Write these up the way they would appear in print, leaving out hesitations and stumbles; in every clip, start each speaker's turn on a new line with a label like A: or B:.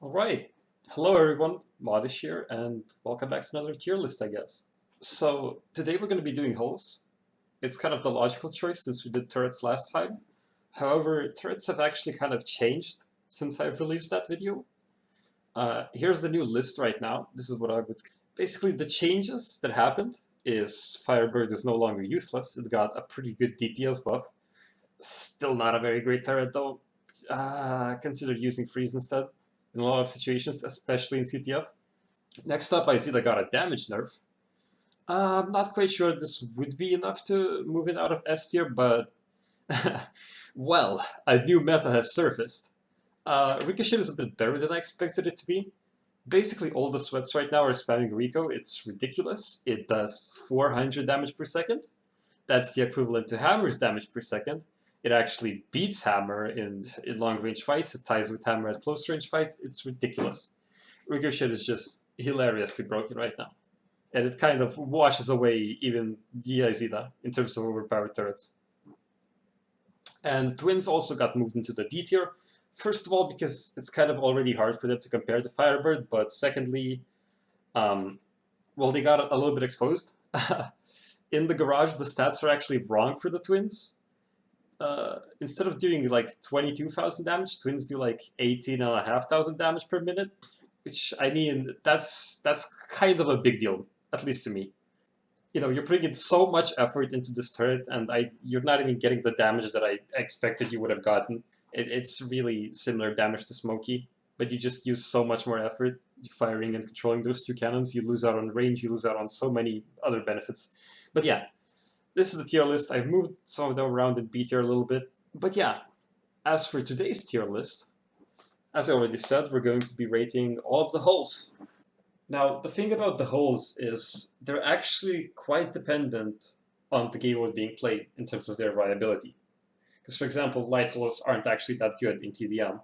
A: Alright, hello everyone, Modish here, and welcome back to another tier list, I guess. So, today we're going to be doing hulls. It's kind of the logical choice since we did turrets last time. However, turrets have actually kind of changed since I've released that video. Here's the new list right now. This is what I would... Basically, the changes that happened is Firebird is no longer useless. It got a pretty good DPS buff. Still not a very great turret though. Consider using Freeze instead in a lot of situations, especially in CTF. Next up, I see they got a damage nerf. I'm not quite sure this would be enough to move it out of S tier, but well, a new meta has surfaced. Ricochet is a bit better than I expected it to be. Basically, all the sweats right now are spamming Rico. It's ridiculous. It does 400 damage per second. That's the equivalent to Hammer's damage per second. It actually beats Hammer in long-range fights. It ties with Hammer at close-range fights. It's ridiculous. Ricochet is just hilariously broken right now. And it kind of washes away even Izida in terms of overpowered turrets. And Twins also got moved into the D tier. First of all, because it's kind of already hard for them to compare to Firebird, but secondly, well, they got a little bit exposed. In the garage, the stats are actually wrong for the Twins. Instead of doing like 22,000 damage, Twins do like 18,500 damage per minute, which, I mean, that's kind of a big deal, at least to me. You know, you're putting in so much effort into this turret, and you're not even getting the damage that I expected you would have gotten. It's really similar damage to Smokey, but you just use so much more effort firing and controlling those two cannons. You lose out on range, you lose out on so many other benefits. But yeah, this is the tier list. I've moved some of them around in B tier a little bit. But yeah, as for today's tier list, as I already said, we're going to be rating all of the hulls. Now, the thing about the hulls is they're actually quite dependent on the game mode being played in terms of their viability. Because, for example, light hulls aren't actually that good in TDM.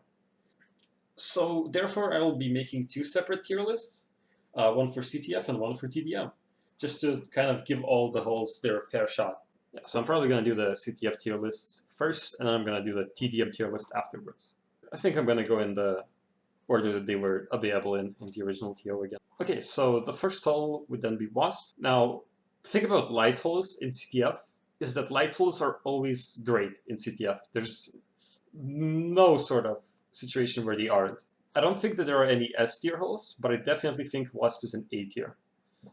A: So, therefore, I will be making two separate tier lists, one for CTF and one for TDM, just to kind of give all the hulls their fair shot. Yeah, so I'm probably going to do the CTF tier list first, and then I'm going to do the TDM tier list afterwards. I think I'm going to go in the order that they were available in the original TO again. Okay, so the first hull would then be Wasp. Now, the thing about light hulls in CTF is that light hulls are always great in CTF. There's no sort of situation where they aren't. I don't think that there are any S tier hulls, but I definitely think Wasp is an A tier.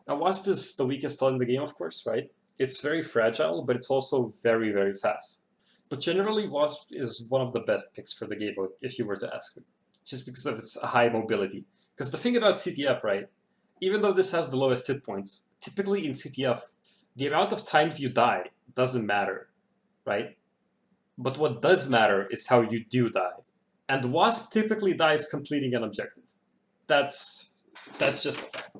A: Now, Wasp is the weakest hull in the game, of course, right? It's very fragile, but it's also very, very fast. But generally, Wasp is one of the best picks for the game mode, if you were to ask me, just because of its high mobility. Because the thing about CTF, right, even though this has the lowest hit points, typically in CTF, the amount of times you die doesn't matter, right? But what does matter is how you do die. And Wasp typically dies completing an objective. That's just a fact.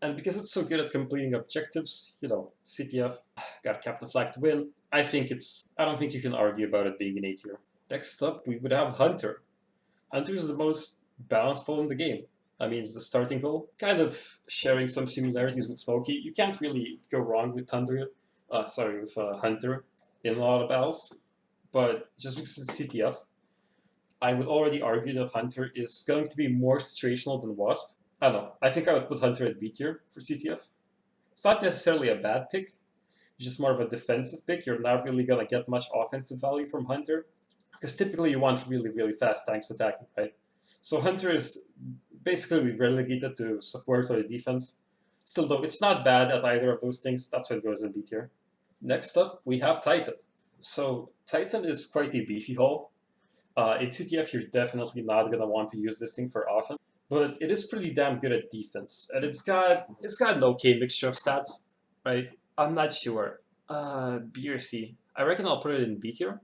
A: And because it's so good at completing objectives, you know, CTF got Captain Flag to win. I don't think you can argue about it being an A tier. Next up, we would have Hunter. Hunter is the most balanced hull in the game. I mean, it's the starting hull, kind of sharing some similarities with Smokey. You can't really go wrong with Hunter in a lot of battles. But just because it's CTF, I would already argue that Hunter is going to be more situational than Wasp. I don't know. I think I would put Hunter at B tier for CTF. It's not necessarily a bad pick. It's just more of a defensive pick. You're not really going to get much offensive value from Hunter. Because typically you want really, really fast tanks attacking, right? So Hunter is basically relegated to support or defense. Still though, it's not bad at either of those things. That's why it goes in B tier. Next up, we have Titan. So Titan is quite a beefy hull. In CTF, you're definitely not going to want to use this thing for offense. But it is pretty damn good at defense. And it's got an okay mixture of stats, right? I'm not sure. B or C. I reckon I'll put it in B tier.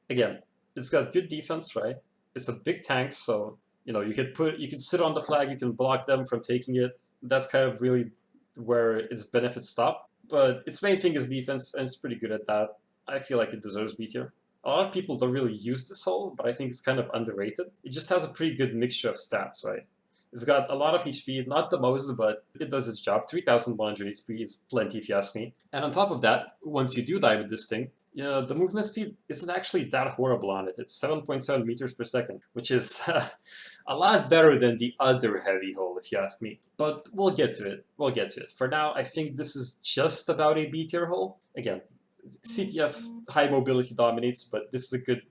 A: Again, it's got good defense, right? It's a big tank, so you know you can sit on the flag, you can block them from taking it. That's kind of really where its benefits stop. But its main thing is defense, and it's pretty good at that. I feel like it deserves B tier. A lot of people don't really use this hull, but I think it's kind of underrated. It just has a pretty good mixture of stats, right? It's got a lot of HP, not the most, but it does its job. 3,100 HP is plenty if you ask me. And on top of that, once you do die with this thing, you know, the movement speed isn't actually that horrible on it. It's 7.7 meters per second, which is A lot better than the other heavy hull, if you ask me. But we'll get to it. We'll get to it. For now, I think this is just about a B tier hull. Again, CTF high mobility dominates, but this is a good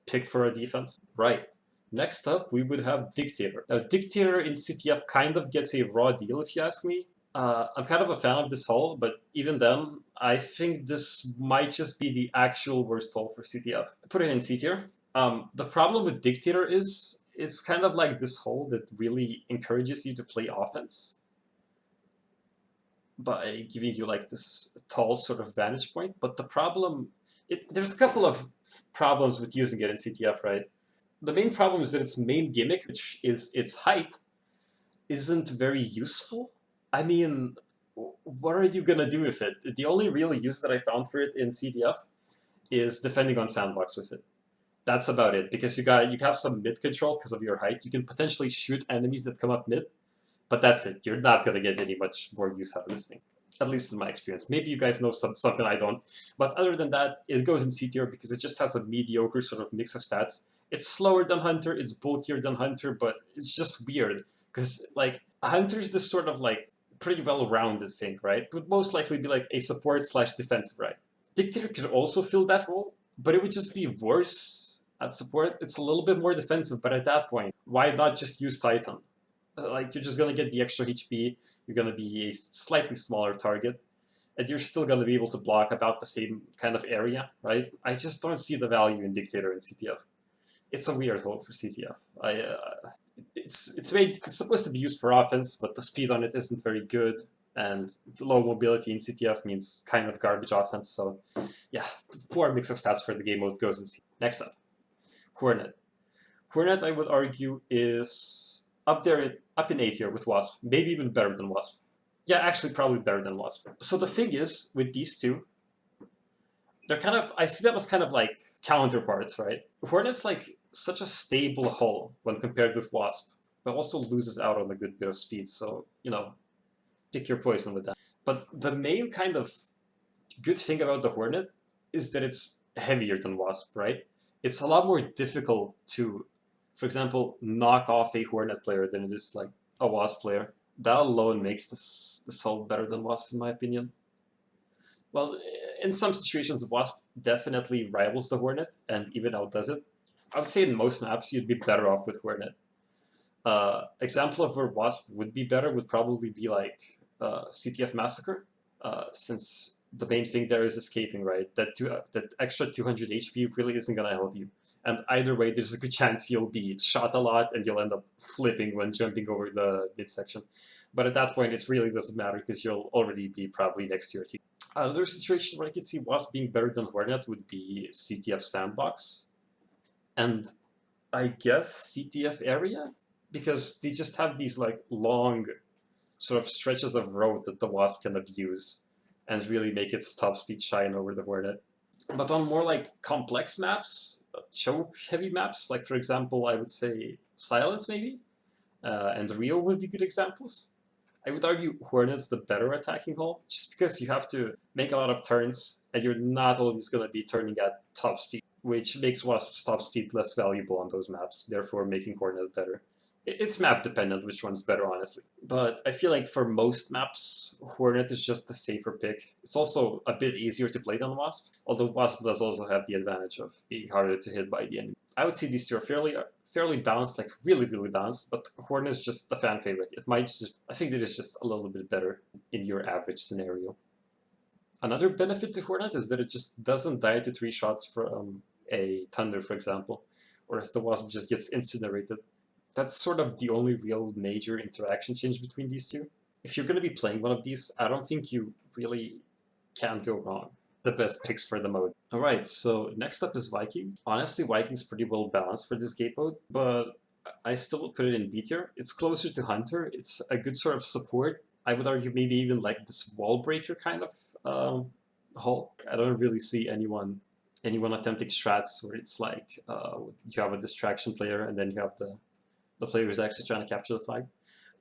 A: pick for a defense. Right. Next up, we would have Dictator. Now, Dictator in CTF kind of gets a raw deal, if you ask me. I'm kind of a fan of this hull, but even then, I think this might just be the actual worst hull for CTF. Put it in C tier. The problem with Dictator is it's kind of like this hull that really encourages you to play offense by giving you like this tall sort of vantage point. But the problem, there's a couple of problems with using it in CTF, right? The main problem is that its main gimmick, which is its height, isn't very useful. I mean, what are you gonna do with it? The only real use that I found for it in CTF is defending on sandbox with it. That's about it, because you have some mid control because of your height. You can potentially shoot enemies that come up mid, but that's it. You're not gonna get any much more use out of this thing, at least in my experience. Maybe you guys know something I don't, but other than that, it goes in C tier because it just has a mediocre sort of mix of stats. It's slower than Hunter, it's bulkier than Hunter, but it's just weird because like Hunter's this sort of like pretty well-rounded thing, right? It would most likely be like a support slash defensive, right? Dictator could also fill that role, but it would just be worse at support. It's a little bit more defensive, but at that point, why not just use Titan? Like, you're just going to get the extra HP, you're going to be a slightly smaller target, and you're still going to be able to block about the same kind of area, right? I just don't see the value in Dictator and CTF. It's a weird hold for CTF. It's supposed to be used for offense, but the speed on it isn't very good, and low mobility in CTF means kind of garbage offense. So, yeah, poor mix of stats for the game mode goes in CTF. Next up, Hornet. Hornet, I would argue, is up in A tier with Wasp, maybe even better than Wasp. Yeah, actually, probably better than Wasp. So the thing is, with these two, they're kind of, I see them as kind of like counterparts, right? Hornet's like such a stable hull when compared with Wasp, but also loses out on a good bit of speed. So, pick your poison with that. But the main kind of good thing about the Hornet is that it's heavier than Wasp, right? It's a lot more difficult to, for example, knock off a Hornet player than it is like a Wasp player. That alone makes this hull better than Wasp, in my opinion. Well, in some situations, Wasp definitely rivals the Hornet and even outdoes it. I would say in most maps, you'd be better off with Hornet. Example of where Wasp would be better would probably be like CTF Massacre, since the main thing there is escaping, right? That extra 200 HP really isn't going to help you. And either way, there's a good chance you'll be shot a lot and you'll end up flipping when jumping over the midsection. But at that point, it really doesn't matter because you'll already be probably next to your team. Another situation where I could see Wasp being better than Hornet would be CTF Sandbox. And I guess CTF Area? Because they just have these like long sort of stretches of road that the Wasp can abuse and really make its top speed shine over the Hornet. But on more like complex maps, choke heavy maps, like for example, I would say Silence maybe, and Rio would be good examples. I would argue Hornet's the better attacking hull, just because you have to make a lot of turns, and you're not always going to be turning at top speed, which makes Wasp's top speed less valuable on those maps, therefore making Hornet better. It's map dependent which one's better, honestly. But I feel like for most maps, Hornet is just the safer pick. It's also a bit easier to play than Wasp, although Wasp does also have the advantage of being harder to hit by the enemy. I would say these two are fairly balanced, like really, really balanced, but Hornet is just the fan favorite. I think it is just a little bit better in your average scenario. Another benefit to Hornet is that it just doesn't die to 3 shots from a Thunder, for example, whereas the Wasp just gets incinerated. That's sort of the only real major interaction change between these two. If you're going to be playing one of these, I don't think you really can go wrong. The best picks for the mode. Alright, so next up is Viking. Honestly, Viking's pretty well balanced for this game mode, but I still would put it in B tier. It's closer to Hunter, it's a good sort of support. I would argue maybe even like this wall breaker kind of hull. I don't really see anyone attempting strats where it's like you have a distraction player and then you have the player who's actually trying to capture the flag.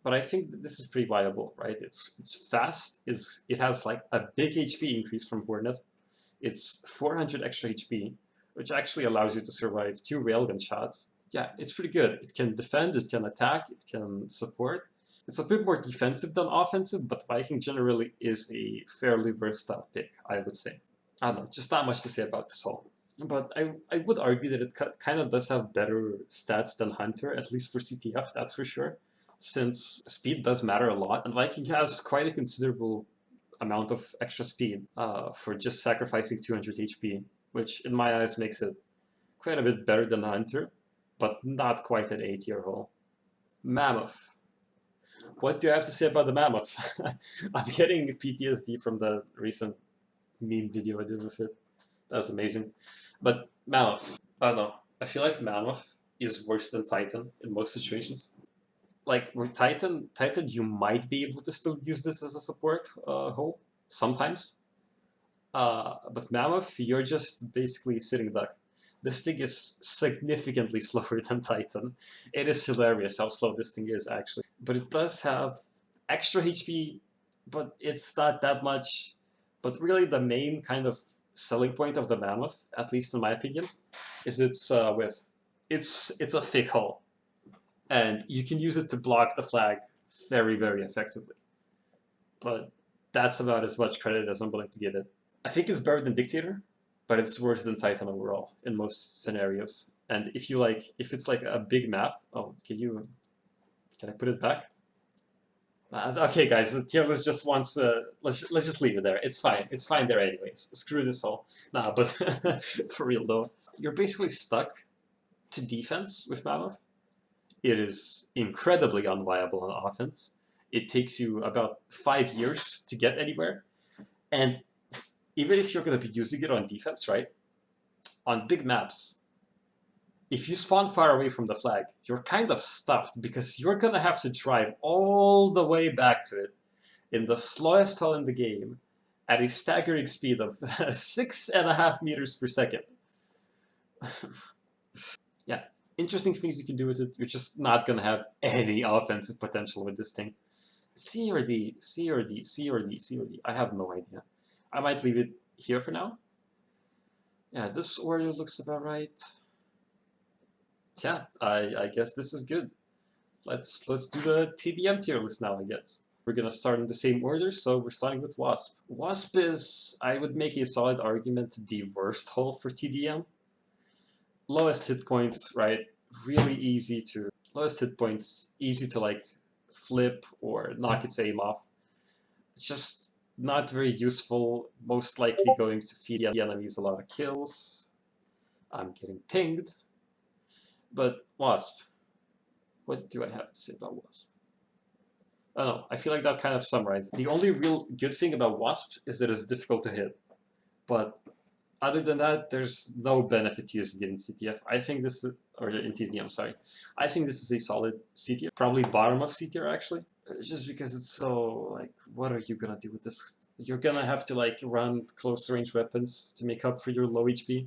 A: But I think that this is pretty viable, right? It's fast, it has like a big HP increase from Hornet. It's 400 extra HP, which actually allows you to survive 2 railgun shots. Yeah, it's pretty good. It can defend, it can attack, it can support. It's a bit more defensive than offensive, but Viking generally is a fairly versatile pick, I would say. I don't know, just not much to say about this all. But I would argue that it kind of does have better stats than Hunter, at least for CTF, that's for sure. Since speed does matter a lot, and Viking has quite a considerable amount of extra speed for just sacrificing 200 HP, which in my eyes makes it quite a bit better than Hunter, but not quite an A tier hole. Mammoth. What do I have to say about the Mammoth? I'm getting PTSD from the recent meme video I did with it. That was amazing. But Mammoth, I don't know. I feel like Mammoth is worse than Titan in most situations. Like with Titan, you might be able to still use this as a support hole sometimes. But Mammoth, you're just basically sitting duck. This thing is significantly slower than Titan. It is hilarious how slow this thing is, actually. But it does have extra HP, but it's not that much. But really, the main kind of selling point of the Mammoth, at least in my opinion, is its width. It's a thick hull, and you can use it to block the flag very, very effectively. But that's about as much credit as I'm willing to give it. I think it's better than Dictator, but it's worse than Titan overall in most scenarios. And if it's like a big map, oh, can I put it back? Okay, guys, the tier list just wants let's just leave it there. It's fine there anyways. Screw this all. Nah, but for real though, you're basically stuck to defense with Mammoth. It is incredibly unviable on offense. It takes you about 5 years to get anywhere, and even if you're going to be using it on defense, right? On big maps, if you spawn far away from the flag, you're kind of stuffed because you're going to have to drive all the way back to it in the slowest hull in the game at a staggering speed of 6.5 meters per second. Yeah, interesting things you can do with it. You're just not going to have any offensive potential with this thing. C or D, C or D, C or D, C or D. I have no idea. I might leave it here for now. Yeah, this order looks about right. Yeah, I guess this is good. Let's do the TDM tier list now, I guess. We're gonna start in the same order, so we're starting with Wasp. Wasp is, I would make a solid argument, the worst hull for TDM. Lowest hit points, right? Really easy to, lowest hit points, easy to like flip or knock its aim off. It's just not very useful, most likely going to feed the enemies a lot of kills. I'm getting pinged. But Wasp, what do I have to say about Wasp? I don't know, I feel like that kind of summarizes. The only real good thing about Wasp is that it's difficult to hit. But other than that, there's no benefit to using it in CTF. I think this is, or in TDM, sorry. I think this is a solid C tier, probably bottom of C tier actually. Just because it's so, like, what are you gonna do with this? You're gonna have to, like, run close range weapons to make up for your low HP.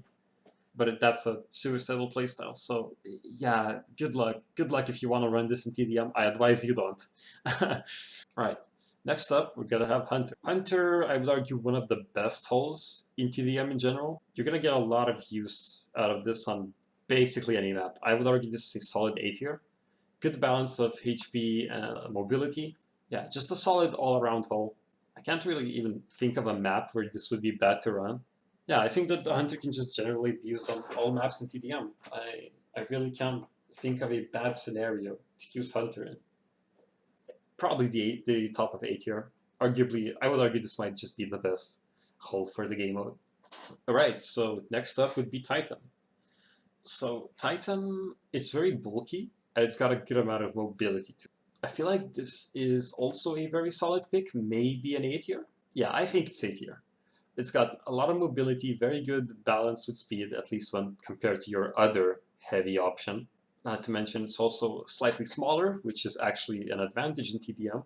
A: But that's a suicidal playstyle, so yeah, good luck. Good luck if you want to run this in TDM. I advise you don't. Alright, next up, we're gonna have Hunter. Hunter, I would argue, one of the best hulls in TDM in general. You're gonna get a lot of use out of this on basically any map. I would argue this is a solid A tier. Good balance of HP and mobility. Yeah, just a solid all-around hull. I can't really even think of a map where this would be bad to run. Yeah, I think that the Hunter can just generally be used on all maps in TDM. I really can't think of a bad scenario to use Hunter in. Probably the top of A tier. Arguably, I would argue this might just be the best hull for the game mode. Alright, so next up would be Titan. So Titan, it's very bulky, and it's got a good amount of mobility too. I feel like this is also a very solid pick, maybe an A tier. Yeah, I think it's A tier. It's got a lot of mobility, very good balance with speed, at least when compared to your other heavy option. Not to mention it's also slightly smaller, which is actually an advantage in TDM.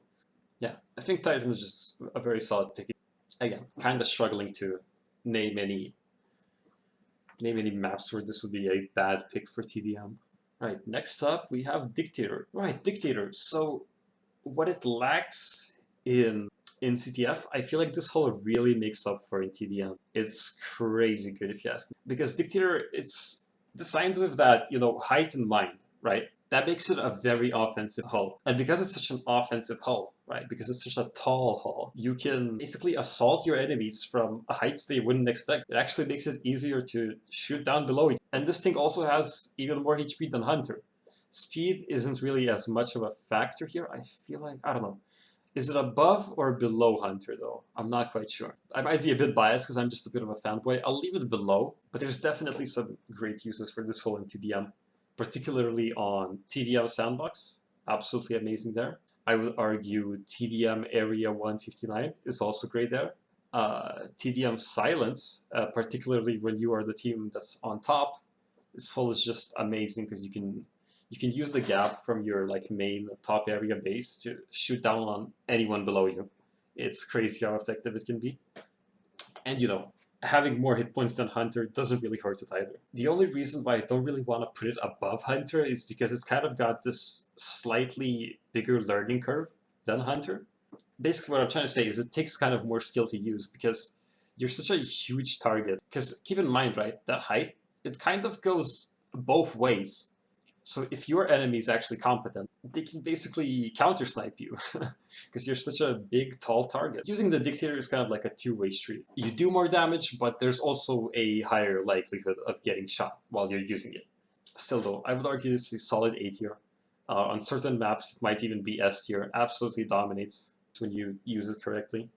A: Yeah, I think Titan is just a very solid pick. Again, kind of struggling to name any maps where this would be a bad pick for TDM. Right, next up we have Dictator. Right, Dictator. So what it lacks in CTF, I feel like this hull really makes up for in TDM. It's crazy good if you ask me. Because Dictator, it's Designed with that, height in mind, right? That makes it a very offensive hull. And because it's such an offensive hull, right? Because it's such a tall hull, you can basically assault your enemies from heights they wouldn't expect. It actually makes it easier to shoot down below you. And this thing also has even more HP than Hunter. Speed isn't really as much of a factor here. I feel like, I don't know. Is it above or below Hunter, though? I'm not quite sure. I might be a bit biased because I'm just a bit of a fanboy. I'll leave it below, but there's definitely some great uses for this hull in TDM, particularly on TDM Sandbox. Absolutely amazing there. I would argue TDM Area 159 is also great there. TDM Silence, particularly when you are the team that's on top, this hull is just amazing because you can use the gap from your main top area base to shoot down on anyone below you. It's crazy how effective it can be. And having more hit points than Hunter doesn't really hurt it either. The only reason why I don't really want to put it above Hunter is because it's kind of got this slightly bigger learning curve than Hunter. Basically what I'm trying to say is it takes kind of more skill to use because you're such a huge target. Because keep in mind, right, that height, it kind of goes both ways. So if your enemy is actually competent, they can basically counter snipe you because you're such a big, tall target. Using the Dictator is kind of like a two-way street. You do more damage, but there's also a higher likelihood of getting shot while you're using it. Still though, I would argue this is solid A tier. On certain maps, it might even be S tier. Absolutely dominates when you use it correctly.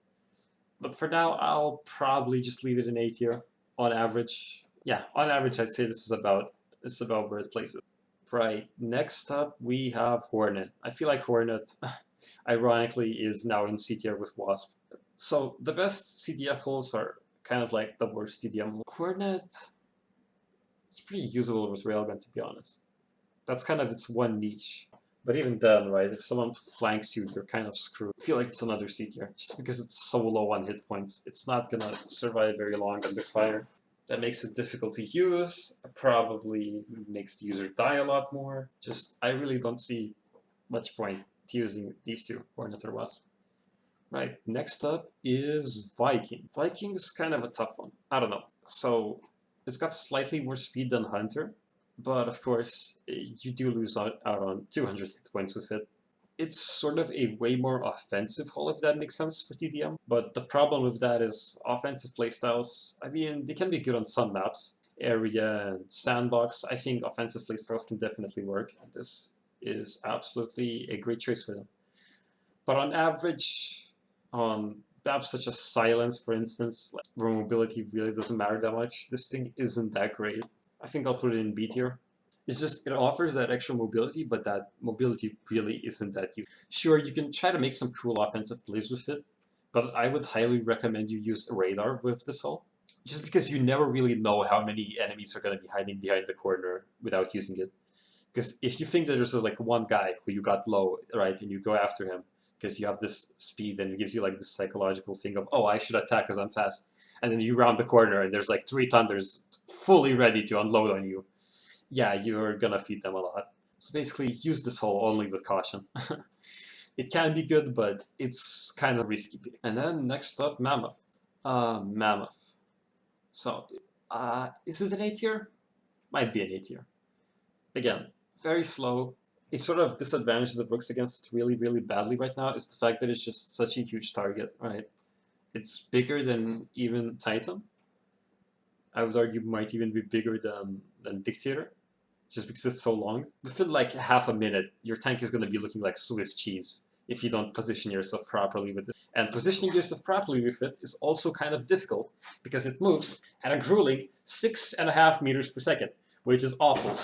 A: But for now, I'll probably just leave it in A tier on average. Yeah, on average, I'd say this is about where it places. Right, next up we have Hornet. I feel like Hornet, ironically, is now in C tier with Wasp. So the best CTF holes are kind of like the worst CDM. Hornet is pretty usable with Railgun, to be honest. That's kind of its one niche. But even then, right, if someone flanks you, you're kind of screwed. I feel like it's another C tier, just because it's so low on hit points. It's not gonna survive very long under fire. That makes it difficult to use, probably makes the user die a lot more. Just, I really don't see much point to using these two, Hornet or Wasp. Right, next up is Viking. Viking is kind of a tough one. I don't know. So, it's got slightly more speed than Hunter, but of course, you do lose out on 200 hit points with it. It's sort of a way more offensive hull, if that makes sense for TDM. But the problem with that is offensive playstyles, I mean, they can be good on some maps. Area and Sandbox, I think offensive playstyles can definitely work. This is absolutely a great choice for them. But on average, on maps such as Silence, for instance, where mobility really doesn't matter that much, this thing isn't that great. I think I'll put it in B tier. It's just, it offers that extra mobility, but that mobility really isn't that useful. Sure, you can try to make some cool offensive plays with it, but I would highly recommend you use radar with this hull. Just because you never really know how many enemies are going to be hiding behind the corner without using it. Because if you think that there's like one guy who you got low, right, and you go after him, because you have this speed and it gives you like this psychological thing of, oh, I should attack because I'm fast. And then you round the corner and there's like 3 Thunders fully ready to unload on you. Yeah, you're gonna feed them a lot. So basically, use this hull only with caution. It can be good, but it's kind of risky. And then next up, Mammoth. Mammoth. So, is it an A tier? Might be an A tier. Again, very slow. A sort of disadvantage that works against it really, really badly right now is the fact that it's just such a huge target, right? It's bigger than even Titan. I would argue might even be bigger than Dictator, just because it's so long. Within like half a minute, your tank is going to be looking like Swiss cheese if you don't position yourself properly with it. And positioning yourself properly with it is also kind of difficult because it moves at a grueling 6.5 meters per second, which is awful.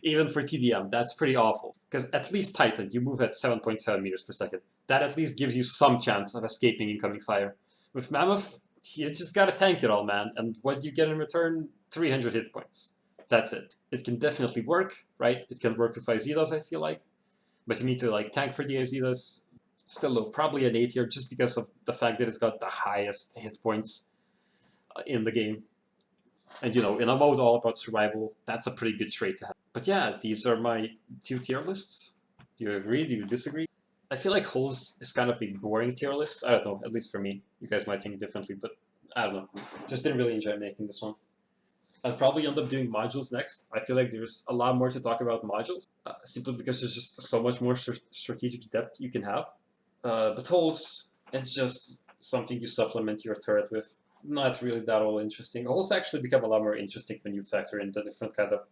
A: Even for TDM, that's pretty awful. Because at least Titan, you move at 7.7 meters per second. That at least gives you some chance of escaping incoming fire. With Mammoth, you just gotta tank it all, man. And what you get in return? 300 hit points. That's it. It can definitely work, right? It can work with Izidas, I feel like. But you need to like tank for the Izidas. Still low, probably an A tier just because of the fact that it's got the highest hit points in the game. And in a mode all about survival, that's a pretty good trait to have. But yeah, these are my 2 tier lists. Do you agree? Do you disagree? I feel like Holes is kind of a boring tier list. I don't know, at least for me. You guys might think differently, but I don't know. Just didn't really enjoy making this one. I'll probably end up doing modules next. I feel like there's a lot more to talk about modules, simply because there's just so much more strategic depth you can have. But holes, it's just something you supplement your turret with. Not really that all interesting. Holes actually become a lot more interesting when you factor in the different kind of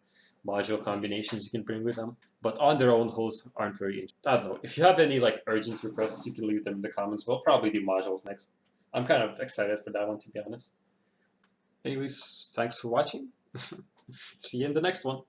A: module combinations you can bring with them. But on their own, holes aren't very interesting. I don't know. If you have any like urgent requests, you can leave them in the comments. We'll probably do modules next. I'm kind of excited for that one, to be honest. Anyways, thanks for watching. See you in the next one.